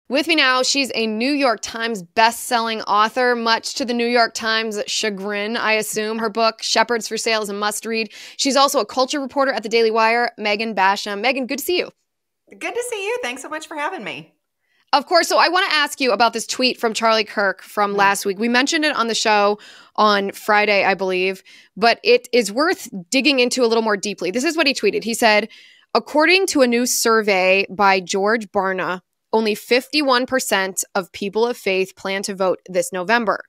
With me now, she's a New York Times best-selling author, much to the New York Times chagrin, I assume. Her book, Shepherds for Sale, is a must-read. She's also a culture reporter at the Daily Wire, Megan Basham. Megan, good to see you. Good to see you. Thanks so much for having me. Of course. So I want to ask you about this tweet from Charlie Kirk from last week. We mentioned it on the show on Friday, I believe, but it is worth digging into a little more deeply. This is what he tweeted. He said, according to a new survey by George Barna, only 51% of people of faith plan to vote this November.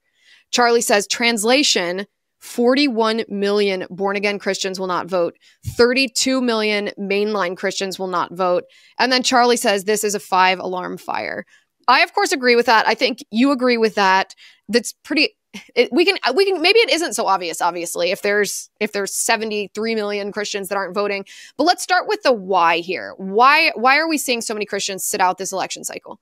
Charlie says, translation, 41 million born-again Christians will not vote. 32 million mainline Christians will not vote. And then Charlie says this is a 5-alarm fire. I, of course, agree with that. I think you agree with that. That's pretty... we can maybe it isn't so obvious, obviously, if there's 73 million Christians that aren't voting. But let's start with the why here. Why are we seeing so many Christians sit out this election cycle?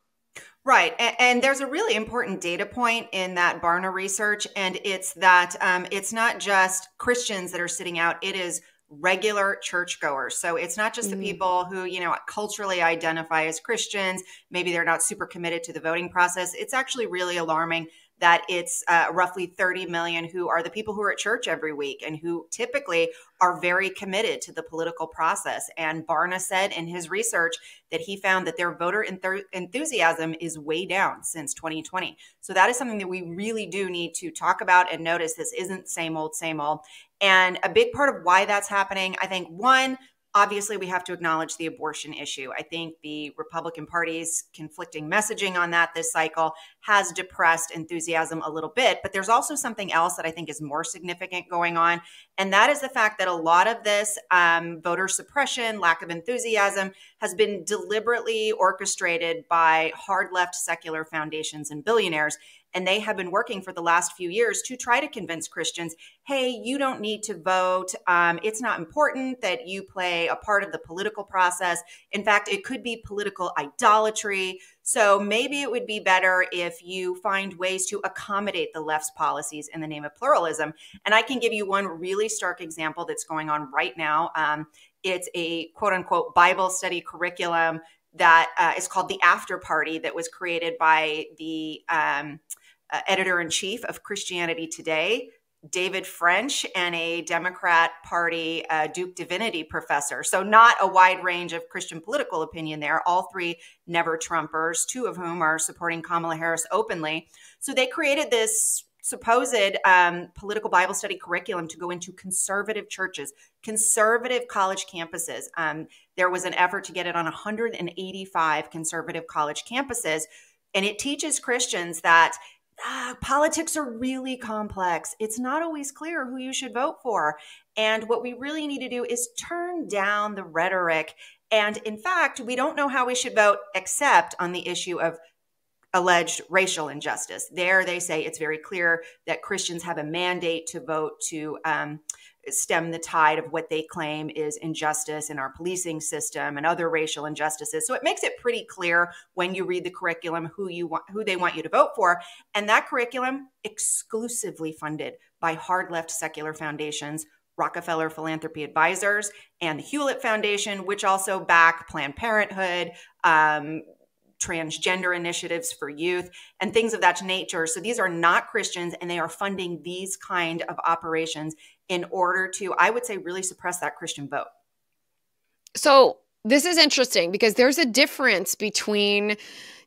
Right. And there's a really important data point in that Barna research, and it's that it's not just Christians that are sitting out. It is regular churchgoers. So it's not just the people who, culturally identify as Christians. Maybe they're not super committed to the voting process. It's actually really alarming that it's roughly 30 million who are the people who are at church every week and who typically are very committed to the political process. And Barna said in his research that he found that their voter enthusiasm is way down since 2020. So that is something that we really do need to talk about and notice. This isn't same old, same old. And a big part of why that's happening, I think, one, obviously, we have to acknowledge the abortion issue. I think the Republican Party's conflicting messaging on that this cycle has depressed enthusiasm a little bit. But there's also something else that I think is more significant going on. And that is the fact that a lot of this voter suppression, lack of enthusiasm, has been deliberately orchestrated by hard left secular foundations and billionaires. And they have been working for the last few years to try to convince Christians, hey, you don't need to vote. It's not important that you play a part of the political process. In fact, it could be political idolatry. So maybe it would be better if you find ways to accommodate the left's policies in the name of pluralism. And I can give you one really stark example that's going on right now. It's a quote unquote Bible study curriculum that is called the After Party, that was created by the editor-in-chief of Christianity Today, David French, and a Democrat Party Duke Divinity professor. So not a wide range of Christian political opinion there. All three never Trumpers, two of whom are supporting Kamala Harris openly. So they created this supposed political Bible study curriculum to go into conservative churches, conservative college campuses. There was an effort to get it on 185 conservative college campuses. And it teaches Christians that politics are really complex. It's not always clear who you should vote for. And what we really need to do is turn down the rhetoric. And in fact, we don't know how we should vote except on the issue of alleged racial injustice. There, they say it's very clear that Christians have a mandate to vote to stem the tide of what they claim is injustice in our policing system and other racial injustices. So it makes it pretty clear when you read the curriculum who they want you to vote for. And that curriculum exclusively funded by hard left secular foundations, Rockefeller Philanthropy Advisors, and the Hewlett Foundation, which also back Planned Parenthood, transgender initiatives for youth, and things of that nature. So these are not Christians, and they are funding these kind of operations in order to, I would say, really suppress that Christian vote. So this is interesting because there's a difference between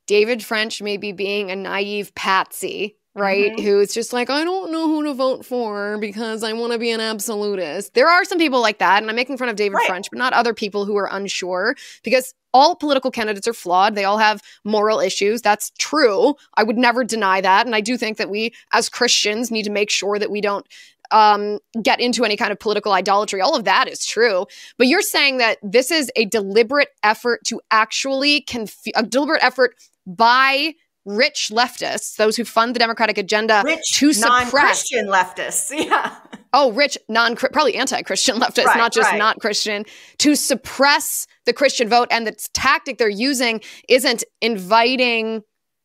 David French maybe being a naive patsy, right? Who's just like, I don't know who to vote for because I want to be an absolutist. There are some people like that, and I'm making fun of David French, but not other people who are unsure, because all political candidates are flawed. They all have moral issues. That's true. I would never deny that. And I do think that we, as Christians, need to make sure that we don't get into any kind of political idolatry. All of that is true. But you're saying that this is a deliberate effort to actually a deliberate effort by rich leftists, those who fund the Democratic agenda, to suppress non-Christian leftists. Yeah. Oh, rich, probably anti-Christian leftists, not just not Christian, to suppress the Christian vote. And the tactic they're using isn't inviting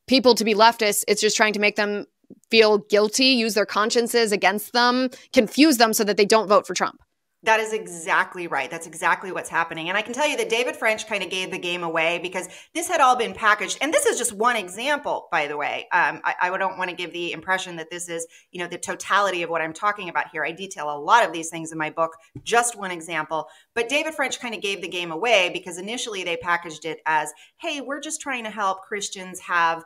people to be leftists. It's just trying to make them feel guilty, use their consciences against them, confuse them so that they don't vote for Trump. That is exactly right. That's exactly what's happening. And I can tell you that David French kind of gave the game away because this had all been packaged. And this is just one example, by the way. I don't want to give the impression that this is, the totality of what I'm talking about here. I detail a lot of these things in my book, just one example. But David French kind of gave the game away because initially they packaged it as, hey, we're just trying to help Christians have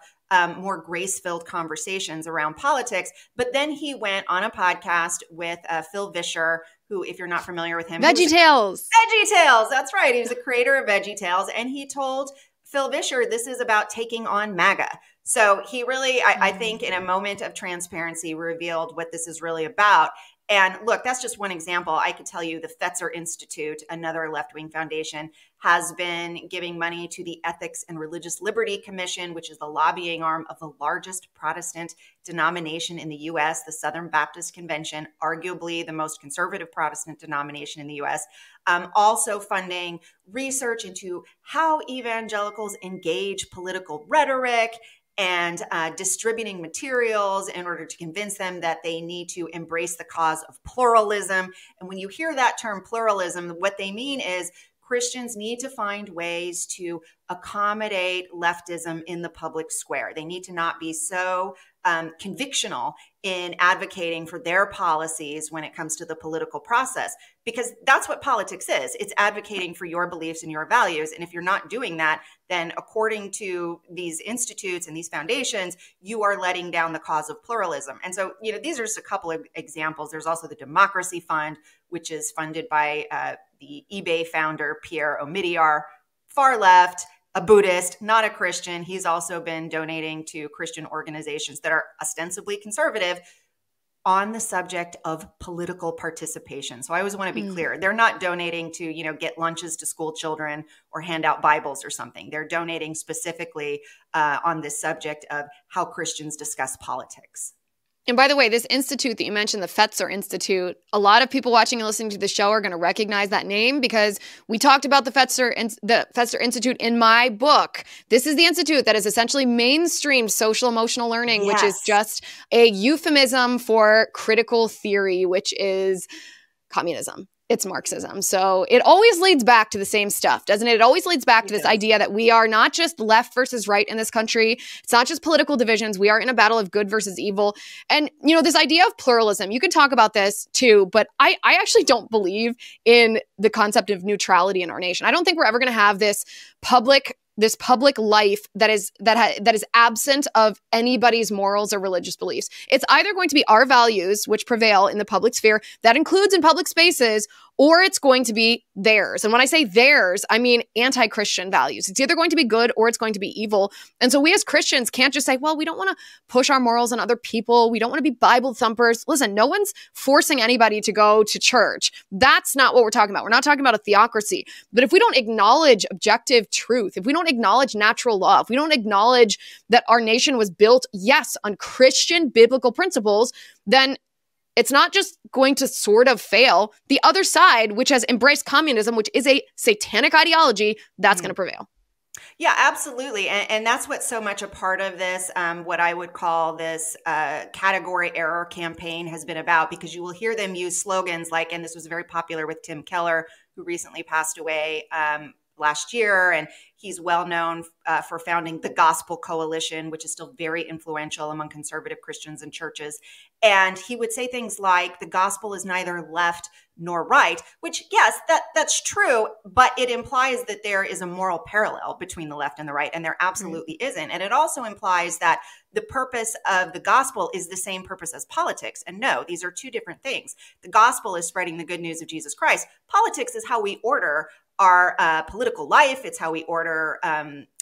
more grace-filled conversations around politics. But then he went on a podcast with Phil Vischer, who, if you're not familiar with him, VeggieTales. VeggieTales. That's right. He was the creator of VeggieTales. And he told Phil Vischer, this is about taking on MAGA. So he really, I think, in a moment of transparency, revealed what this is really about. And look, that's just one example. I could tell you the Fetzer Institute, another left-wing foundation, has been giving money to the Ethics and Religious Liberty Commission, which is the lobbying arm of the largest Protestant denomination in the U.S., the Southern Baptist Convention, arguably the most conservative Protestant denomination in the U.S., also funding research into how evangelicals engage political rhetoric and distributing materials in order to convince them that they need to embrace the cause of pluralism. And when you hear that term pluralism, what they mean is Christians need to find ways to accommodate leftism in the public square. They need to not be so convictional in advocating for their policies when it comes to the political process, because that's what politics is. It's advocating for your beliefs and your values. And if you're not doing that, then according to these institutes and these foundations, you are letting down the cause of pluralism. And so, these are just a couple of examples. There's also the Democracy Fund, which is funded by the eBay founder, Pierre Omidyar, far left, a Buddhist, not a Christian. He's also been donating to Christian organizations that are ostensibly conservative on the subject of political participation. So I always want to be clear. They're not donating to, get lunches to school children or hand out Bibles or something. They're donating specifically on this subject of how Christians discuss politics. And by the way, this institute that you mentioned, the Fetzer Institute, a lot of people watching and listening to the show are going to recognize that name because we talked about the Fetzer Institute in my book. This is the institute that is essentially mainstreamed social emotional learning, which is just a euphemism for critical theory, which is communism. It's Marxism. So it always leads back to the same stuff, doesn't it? It always leads back to this idea that we are not just left versus right in this country. It's not just political divisions. We are in a battle of good versus evil. And, this idea of pluralism, you can talk about this too, but I actually don't believe in the concept of neutrality in our nation. I don't think we're ever going to have this public life that is absent of anybody's morals or religious beliefs. It's either going to be our values, which prevail in the public sphere, that includes in public spaces, or it's going to be theirs. And when I say theirs, I mean anti-Christian values. It's either going to be good or it's going to be evil. And so we as Christians can't just say, well, we don't want to push our morals on other people. We don't want to be Bible thumpers. Listen, no one's forcing anybody to go to church. That's not what we're talking about. We're not talking about a theocracy. But if we don't acknowledge objective truth, if we don't acknowledge natural law, if we don't acknowledge that our nation was built, yes, on Christian biblical principles, then it's not just going to sort of fail. The other side, which has embraced communism, which is a satanic ideology, that's going to prevail. Yeah, absolutely. And that's what's so much a part of this, what I would call this category error campaign has been about, because you will hear them use slogans like, and this was very popular with Tim Keller, who recently passed away last year, and he's well known for founding the Gospel Coalition, which is still very influential among conservative Christians and churches. And he would say things like, the gospel is neither left nor right, which, yes, that's true, but it implies that there is a moral parallel between the left and the right, and there absolutely isn't. And it also implies that the purpose of the gospel is the same purpose as politics. And no, these are two different things. The gospel is spreading the good news of Jesus Christ. Politics is how we order our political life. It's how we order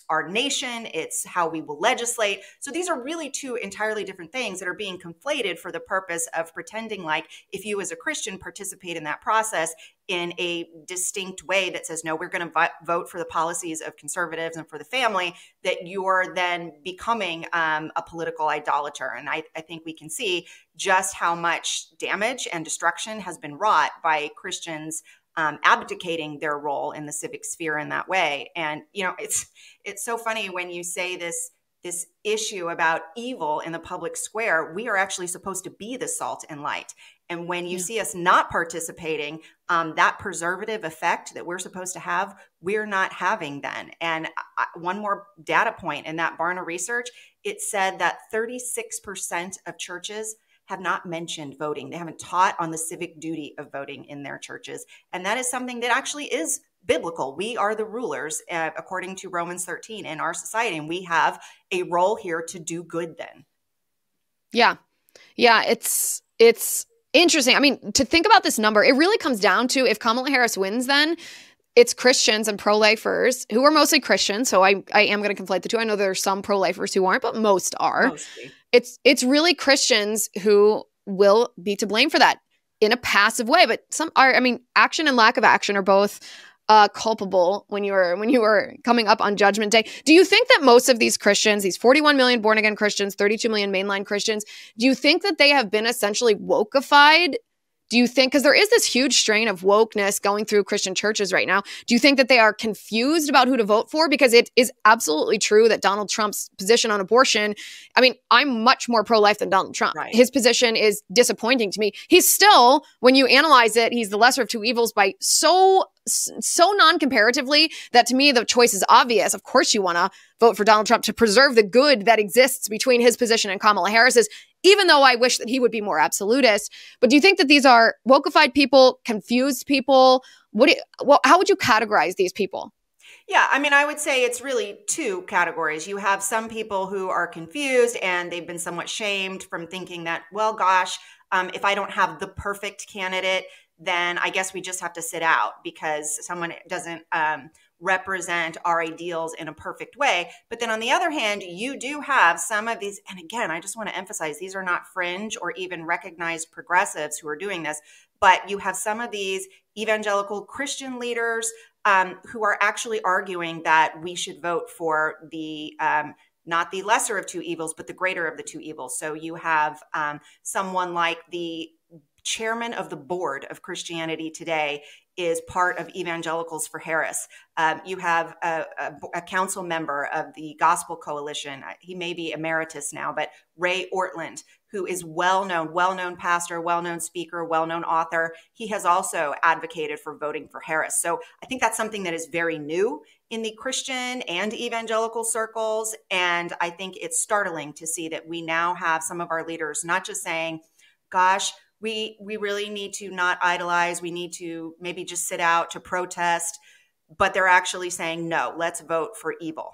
our nation. It's how we will legislate. So these are really two entirely different things that are being conflated for the purpose of pretending like if you as a Christian participate in that process in a distinct way that says, no, we're going to vote for the policies of conservatives and for the family, that you're then becoming a political idolater. And I think we can see just how much damage and destruction has been wrought by Christians abdicating their role in the civic sphere in that way. And, it's so funny when you say this this issue about evil in the public square, we are actually supposed to be the salt and light. And when you see us not participating, that preservative effect that we're supposed to have, we're not having then. And one more data point in that Barna research, it said that 36% of churches have not mentioned voting. They haven't taught on the civic duty of voting in their churches. And that is something that actually is biblical. We are the rulers, according to Romans 13 in our society, and we have a role here to do good then. Yeah. Yeah. It's interesting. I mean, to think about this number, it really comes down to if Kamala Harris wins, then it's Christians and pro-lifers who are mostly Christians. So I am going to conflate the two. I know there are some pro-lifers who aren't, but most are. Mostly. It's really Christians who will be to blame for that in a passive way. But some are, I mean, action and lack of action are both culpable when you are coming up on Judgment Day. Do you think that most of these Christians, these 41 million born again Christians, 32 million mainline Christians, do you think that they have been essentially wokeified? Do you think, because there is this huge strain of wokeness going through Christian churches right now, do you think that they are confused about who to vote for? Because it is absolutely true that Donald Trump's position on abortion, I mean, I'm much more pro-life than Donald Trump. Right. His position is disappointing to me. He's still, when you analyze it, he's the lesser of two evils by so non-comparatively that to me the choice is obvious. Of course you want to vote for Donald Trump to preserve the good that exists between his position and Kamala Harris's, even though I wish that he would be more absolutist. But do you think that these are wokeified people, confused people? How would you categorize these people? Yeah, I mean, I would say it's really two categories. You have some people who are confused and they've been somewhat shamed from thinking that, well, gosh, if I don't have the perfect candidate, then I guess we just have to sit out because someone doesn't represent our ideals in a perfect way. But then on the other hand, you do have some of these, and again, I just want to emphasize, these are not fringe or even recognized progressives who are doing this, but you have some of these evangelical Christian leaders who are actually arguing that we should vote for the not the lesser of two evils, but the greater of the two evils. So you have someone like the chairman of the board of Christianity Today is part of Evangelicals for Harris. You have a council member of the Gospel Coalition. He may be emeritus now, but Ray Ortland, who is well-known pastor, well-known speaker, well-known author. He has also advocated for voting for Harris. So I think that's something that is very new in the Christian and evangelical circles. And I think it's startling to see that we now have some of our leaders not just saying, gosh, we really need to not idolize. We need to maybe just sit out to protest, but they're actually saying, no, let's vote for evil.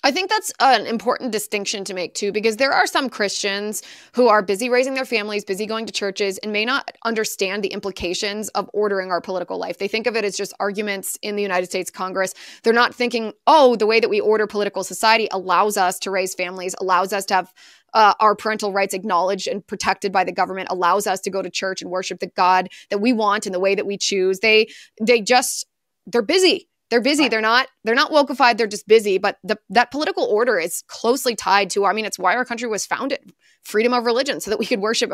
I think that's an important distinction to make too, because there are some Christians who are busy raising their families, busy going to churches, and may not understand the implications of ordering our political life. They think of it as just arguments in the United States Congress. They're not thinking, oh, the way that we order political society allows us to raise families, allows us to have our parental rights acknowledged and protected by the government, allows us to go to church and worship the God that we want in the way that we choose. They're busy. They're busy. Right. They're not wokeified. They're just busy. But that political order is closely tied to, I mean, it's why our country was founded, freedom of religion, so that we could worship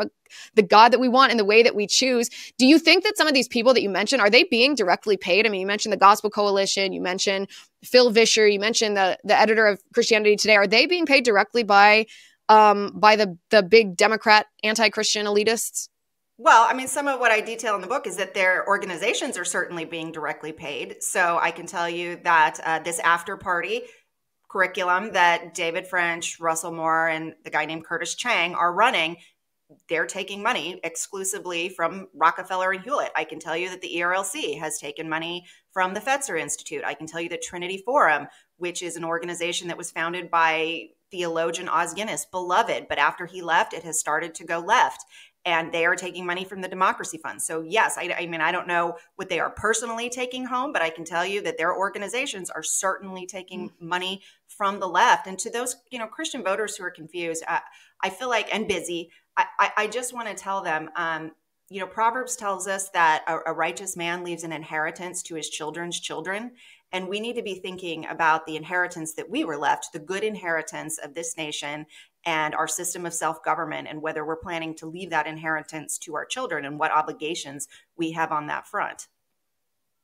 the God that we want in the way that we choose. Do you think that some of these people that you mentioned, are they being directly paid? I mean, you mentioned the Gospel Coalition, you mentioned Phil Vischer, you mentioned the editor of Christianity Today. Are they being paid directly by the big Democrat anti-Christian elitists? Well, I mean, some of what I detail in the book is that their organizations are certainly being directly paid. So I can tell you that this after party curriculum that David French, Russell Moore, and the guy named Curtis Chang are running, they're taking money exclusively from Rockefeller and Hewlett. I can tell you that the ERLC has taken money from the Fetzer Institute. I can tell you that Trinity Forum, which is an organization that was founded by theologian Os Guinness, beloved, but after he left, it has started to go left. And they are taking money from the Democracy Fund. So yes, I mean, I don't know what they are personally taking home, but I can tell you that their organizations are certainly taking money from the left. And to those, Christian voters who are confused, I feel like, and busy, I just want to tell them, Proverbs tells us that a righteous man leaves an inheritance to his children's children. And we need to be thinking about the inheritance that we were left, the good inheritance of this nation and our system of self-government, and whether we're planning to leave that inheritance to our children and what obligations we have on that front.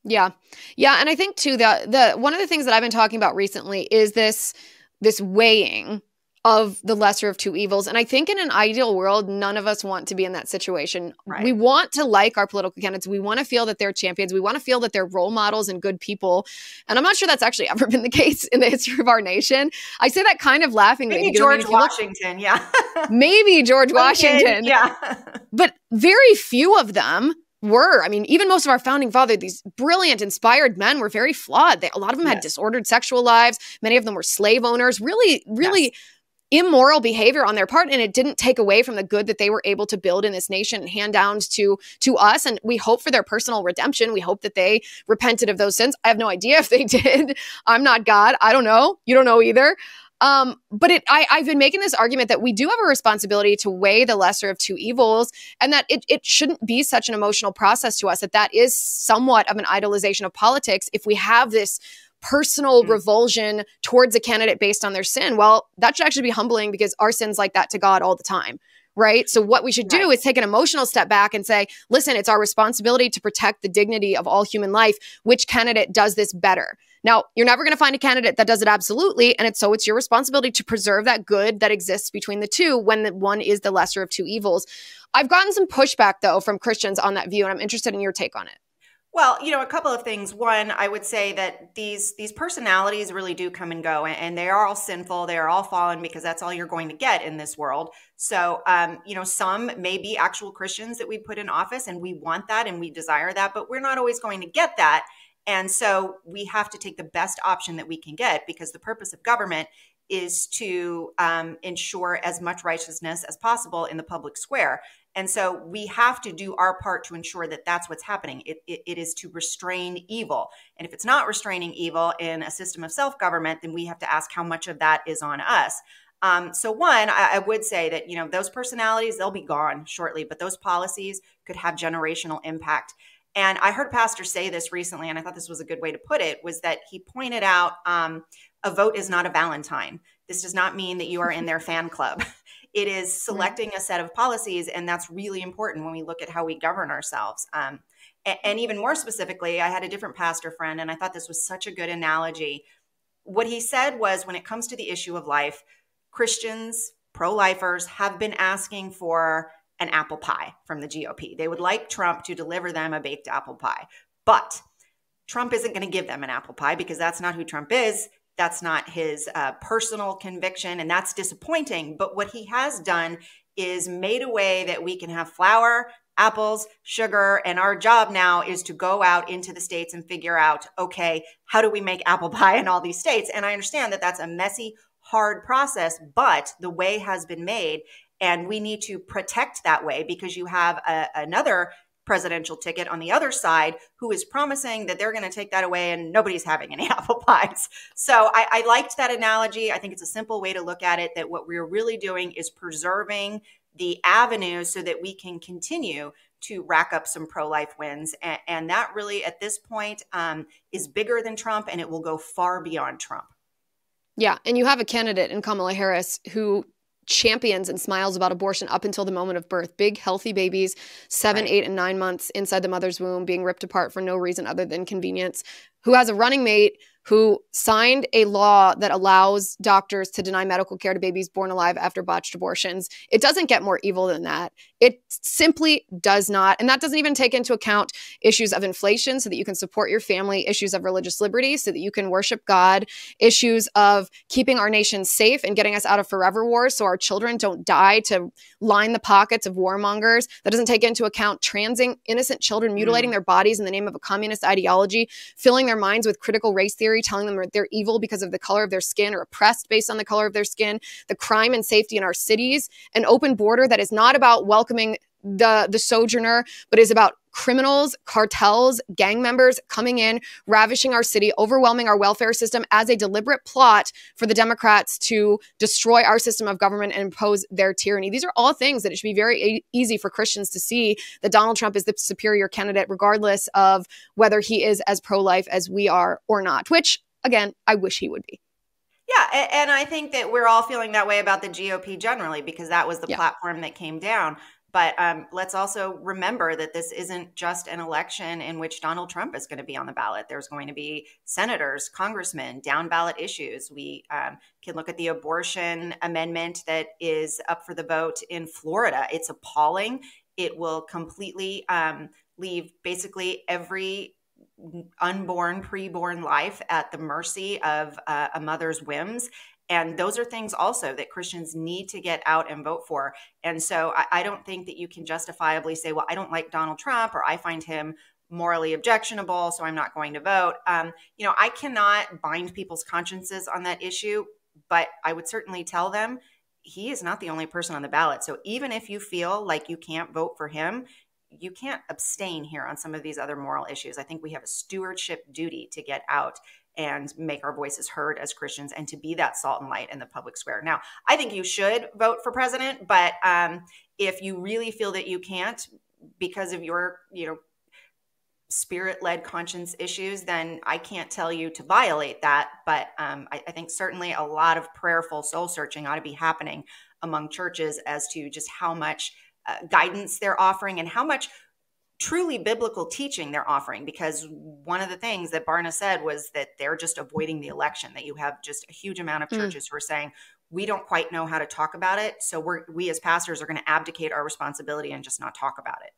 Yeah. Yeah. And I think too, the one of the things that I've been talking about recently is this this weighing of the lesser of two evils. And I think in an ideal world, none of us want to be in that situation. Right. We want to like our political candidates. We want to feel that they're champions. We want to feel that they're role models and good people. And I'm not sure that's actually ever been the case in the history of our nation. I say that kind of laughingly. Maybe George Washington, yeah. Maybe George Washington. Yeah. But very few of them were. I mean, even most of our founding fathers, these brilliant, inspired men, were very flawed. A lot of them had disordered sexual lives. Many of them were slave owners. Really immoral behavior on their part, and it didn't take away from the good that they were able to build in this nation and hand down to us. And we hope for their personal redemption. We hope that they repented of those sins. I have no idea if they did. I'm not God. I don't know. You don't know either. But I've been making this argument that we do have a responsibility to weigh the lesser of two evils, and that it shouldn't be such an emotional process to us, that is somewhat of an idolization of politics if we have this personal revulsion towards a candidate based on their sin. Well, that should actually be humbling, because our sin's like that to God all the time, right? So what we should do is take an emotional step back and say, listen, it's our responsibility to protect the dignity of all human life. Which candidate does this better? Now, you're never going to find a candidate that does it absolutely, and it's your responsibility to preserve that good that exists between the two when the one is the lesser of two evils. I've gotten some pushback, though, from Christians on that view, and I'm interested in your take on it. Well, a couple of things. One, I would say that these personalities really do come and go, and they are all sinful. They are all fallen, because that's all you're going to get in this world. So, some may be actual Christians that we put in office, and we want that and we desire that, but we're not always going to get that. And so we have to take the best option that we can get, because the purpose of government is to ensure as much righteousness as possible in the public square. And so we have to do our part to ensure that that's what's happening. It is to restrain evil. And if it's not restraining evil in a system of self-government, then we have to ask how much of that is on us. So one, I would say that, those personalities, they'll be gone shortly, but those policies could have generational impact. And I heard a pastor say this recently, and I thought this was a good way to put it, was that he pointed out a vote is not a Valentine. This does not mean that you are in their fan club. It is selecting a set of policies, and that's really important when we look at how we govern ourselves. And even more specifically, I had a different pastor friend, and I thought this was such a good analogy. What he said was, when it comes to the issue of life, Christians, pro-lifers, have been asking for an apple pie from the GOP. They would like Trump to deliver them a baked apple pie. But Trump isn't going to give them an apple pie, because that's not who Trump is. That's not his personal conviction, and that's disappointing. But what he has done is made a way that we can have flour, apples, sugar, and our job now is to go out into the states and figure out, okay, how do we make apple pie in all these states? And I understand that that's a messy, hard process, but the way has been made, and we need to protect that way, because you have another presidential ticket on the other side who is promising that they're going to take that away and nobody's having any apple pies. So I liked that analogy. I think it's a simple way to look at it, that what we're really doing is preserving the avenues so that we can continue to rack up some pro-life wins. And that really, at this point, is bigger than Trump, and it will go far beyond Trump. Yeah. And you have a candidate in Kamala Harris who champions and smiles about abortion up until the moment of birth. Big, healthy babies, 7, 8, and 9 months inside the mother's womb, being ripped apart for no reason other than convenience, who has a running mate who signed a law that allows doctors to deny medical care to babies born alive after botched abortions. It doesn't get more evil than that. It simply does not. And that doesn't even take into account issues of inflation so that you can support your family, issues of religious liberty so that you can worship God, issues of keeping our nation safe and getting us out of forever wars so our children don't die to line the pockets of warmongers. That doesn't take into account transing innocent children, mutilating their bodies in the name of a communist ideology, filling their minds with critical race theory, telling them they're evil because of the color of their skin or oppressed based on the color of their skin, the crime and safety in our cities, an open border that is not about welcoming the sojourner, but is about criminals, cartels, gang members coming in, ravishing our city, overwhelming our welfare system as a deliberate plot for the Democrats to destroy our system of government and impose their tyranny. These are all things that it should be very easy for Christians to see that Donald Trump is the superior candidate, regardless of whether he is as pro-life as we are or not, which, again, I wish he would be. Yeah, and I think that we're all feeling that way about the GOP generally, because that was the platform that came down. But let's also remember that this isn't just an election in which Donald Trump is going to be on the ballot. There's going to be senators, congressmen, down ballot issues. We can look at the abortion amendment that is up for the vote in Florida. It's appalling. It will completely leave basically every unborn, preborn life at the mercy of a mother's whims. And those are things also that Christians need to get out and vote for. And so I don't think that you can justifiably say, well, I don't like Donald Trump, or I find him morally objectionable, so I'm not going to vote. I cannot bind people's consciences on that issue, but I would certainly tell them he is not the only person on the ballot. So even if you feel like you can't vote for him, you can't abstain here on some of these other moral issues. I think we have a stewardship duty to get out and make our voices heard as Christians, and to be that salt and light in the public square. Now, I think you should vote for president, but if you really feel that you can't because of your, spirit-led conscience issues, then I can't tell you to violate that. But I think certainly a lot of prayerful soul searching ought to be happening among churches as to just how much guidance they're offering and how much truly biblical teaching they're offering. Because one of the things that Barna said was that they're just avoiding the election, that you have just a huge amount of churches who are saying, we don't quite know how to talk about it. So we as pastors are going to abdicate our responsibility and just not talk about it.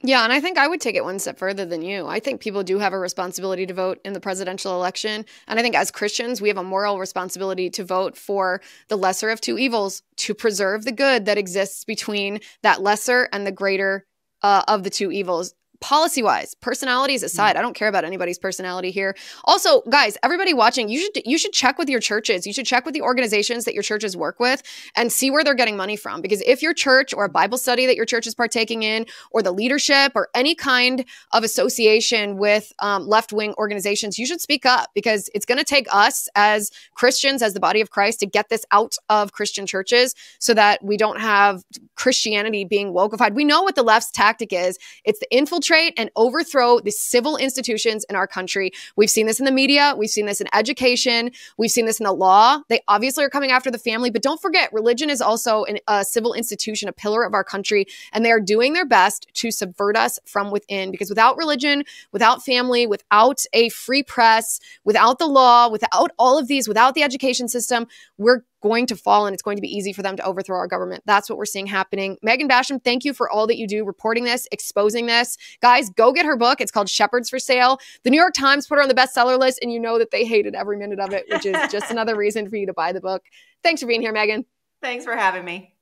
Yeah, and I think I would take it one step further than you. I think people do have a responsibility to vote in the presidential election. And I think as Christians, we have a moral responsibility to vote for the lesser of two evils, to preserve the good that exists between that lesser and the greater of the two evils. Policy-wise, personalities aside, I don't care about anybody's personality here. Also, guys, everybody watching, you should check with your churches. You should check with the organizations that your churches work with and see where they're getting money from. Because if your church or a Bible study that your church is partaking in, or the leadership or any kind of association with left-wing organizations, you should speak up, because it's going to take us as Christians, as the body of Christ, to get this out of Christian churches so that we don't have Christianity being wokeified. We know what the left's tactic is. It's the infiltration and overthrow the civil institutions in our country. We've seen this in the media. We've seen this in education. We've seen this in the law. They obviously are coming after the family, but don't forget, religion is also a civil institution, a pillar of our country, and they are doing their best to subvert us from within, because without religion, without family, without a free press, without the law, without all of these, without the education system, we're going to fall, and it's going to be easy for them to overthrow our government. That's what we're seeing happening. Megan Basham, thank you for all that you do, reporting this, exposing this. Guys, go get her book. It's called Shepherds for Sale. The New York Times put her on the bestseller list, and you know that they hated every minute of it, which is just another reason for you to buy the book. Thanks for being here, Megan. Thanks for having me.